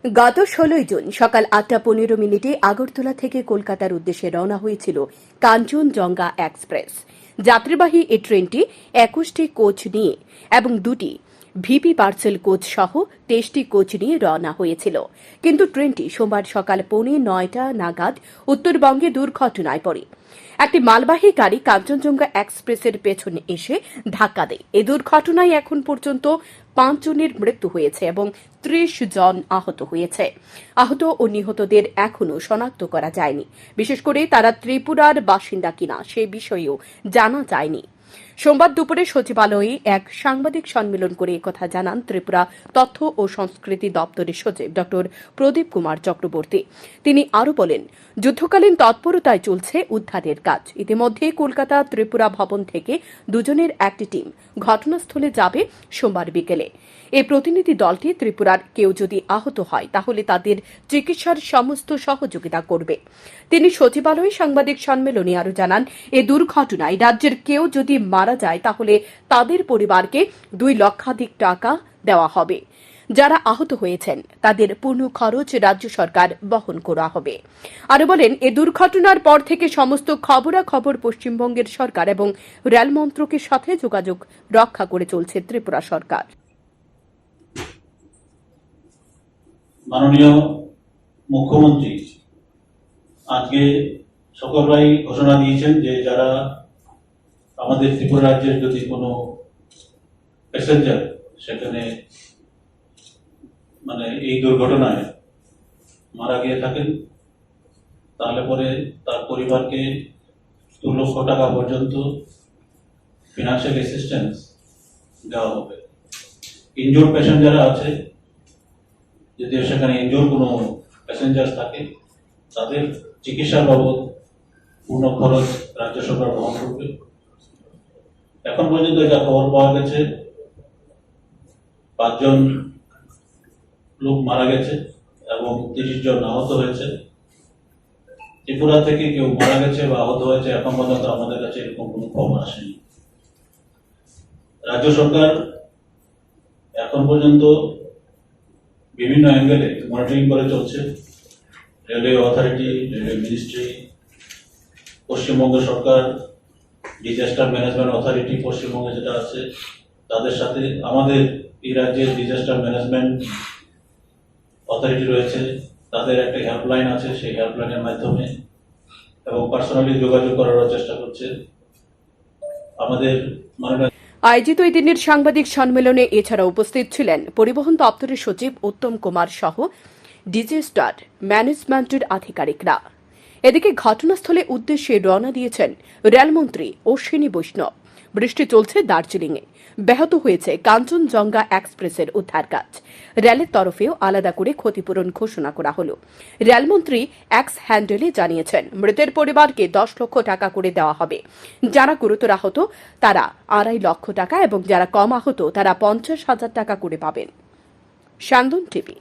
গত ১৬ জুন সকাল ৮টা ১৫ আগরতলা থেকে কলকাতার উদ্দেশ্যে রওনা হয়েছিল কাঞ্চনজঙ্ঘা এক্সপ্রেস। যাত্রীবাহী এই ট্রেনটি ২১টি কোচ নিয়ে এবং ২টি ভিপি পার্সেল কোচ সহ ২৩টি কোচ নিয়ে রওনা হয়েছিল। কিন্তু ট্রেনটি সোমবার সকাল ৯:৩০ নাগাদ উত্তরবঙ্গে দুর্ঘটনায় পড়ে। একটি মালবাহী গাড়ি কাঞ্চনজঙ্ঘা এক্সপ্রেসের পেছনে এসে ধাক্কা দেয়। এই দুর্ঘটনায় এখন পর্যন্ত ৫ জনের মৃত্যু হয়েছে এবং ৩০ জন আহত হয়েছে। আহত ও নিহতদের এখনও শনাক্ত করা যায়নি। বিশেষ করে তারা ত্রিপুরার বাসিন্দা কিনা সে বিষয়েও জানা যায়নি। সোমবার দুপুরে সচিবালয়ে এক সাংবাদিক সম্মেলন করে একথা জানান ত্রিপুরা তথ্য ও সংস্কৃতি দপ্তরের সচিব ড প্রদীপ কুমার চক্রবর্তী। তিনি আরও বলেন, যুদ্ধকালীন তৎপরতায় চলছে উদ্ধারের কাজ। ইতিমধ্যে কলকাতা ত্রিপুরা ভবন থেকে দুজনের একটি টিম ঘটনাস্থলে যাবে সোমবার বিকেলে। এই প্রতিনিধি দলটি ত্রিপুরার কেউ যদি আহত হয় তাহলে তাদের চিকিৎসার সমস্ত সহযোগিতা করবে। তিনি সচিবালয়ে সাংবাদিক সম্মেলনে আরও জানান, এ দুর্ঘটনায় রাজ্যের কেউ যদি মারা যায় তাহলে তাদের পরিবারকে ২ লক্ষাধিক টাকা দেওয়া হবে। যারা আহত হয়েছেন তাদের পূর্ণ খরচ রাজ্য সরকার বহন করা হবে। আরও বলেন, এ দুর্ঘটনার পর থেকে সমস্ত খবরাখবর পশ্চিমবঙ্গের সরকার এবং রেল মন্ত্রকের সাথে যোগাযোগ রক্ষা করে চলছে ত্রিপুরা সরকার। মাননীয় মুখ্যমন্ত্রী আজকে সকালবেলায় ঘোষণা দিয়েছেন যে যারা আমাদের ত্রিপুরা রাজ্যের যদি কোনো প্যাসেঞ্জার সেখানে এই দুর্ঘটনায় মারা গিয়ে থাকেন তাহলে পরে তার পরিবারকে ২ লক্ষ টাকা পর্যন্ত ফিনান্সিয়াল অ্যাসিস্ট্যান্স দেওয়া হবে। ইনজুর্ড প্যাসেঞ্জার আছে, যদি সেখানে ইনজুর কোনো প্যাসেঞ্জার থাকে তাদের চিকিৎসার বাবদ পূর্ণ খরচ রাজ্য সরকার বহন করবে। এখন পর্যন্ত এটা খবর পাওয়া গেছে ৫ জন লোক মারা গেছে এবং ৩০ জন আহত হয়েছে। ত্রিপুরা থেকে কেউ মারা গেছে বা আহত হয়েছে এখন পর্যন্ত আমাদের কাছে এরকম কোনো খবর আসেনি। রাজ্য সরকার এখন পর্যন্ত বিভিন্ন অ্যাঙ্গেলে মনিটরিং করে চলছে। Railway authority, railway ministry, Paschimbanga সরকার, ডিজাস্টার ম্যানেজমেন্ট অথরিটি পশ্চিমবঙ্গে যেটা আছে তাদের সাথে আমাদের এই রাজ্যের ডিজাস্টার ম্যানেজমেন্ট অথরিটি রয়েছে, তাদের একটা হেল্পলাইন আছে, সেই হেল্পলাইনের মাধ্যমে এবং পার্সোনালি যোগাযোগ করার চেষ্টা করছে। আমাদের মাননীয় আয়োজিত এই দিনের সাংবাদিক সম্মেলনে এছাড়া উপস্থিত ছিলেন পরিবহন দপ্তরের সচিব উত্তম কুমার সহ ডিজাস্টার ম্যানেজমেন্টের আধিকারিকরা। এদিকে ঘটনাস্থলে উদ্দেশ্যে রওনা দিয়েছেন রেলমন্ত্রী অশ্বিনী বৈষ্ণব। বৃষ্টি চলছে দার্জিলিংয়ে, ব্যাহত হয়েছে কাঞ্চনজঙ্ঘা এক্সপ্রেসের উদ্ধার কাজ। রেলের তরফেও আলাদা করে ক্ষতিপূরণ ঘোষণা করা হল। রেলমন্ত্রী এক্স হ্যান্ডেলে জানিয়েছেন, মৃতের পরিবারকে ১০ লক্ষ টাকা করে দেওয়া হবে। যারা গুরুতর আহত তারা ২.৫ লক্ষ টাকা এবং যারা কম আহত তারা ৫০,০০০ টাকা করে পাবেন। সান্দন টিভি।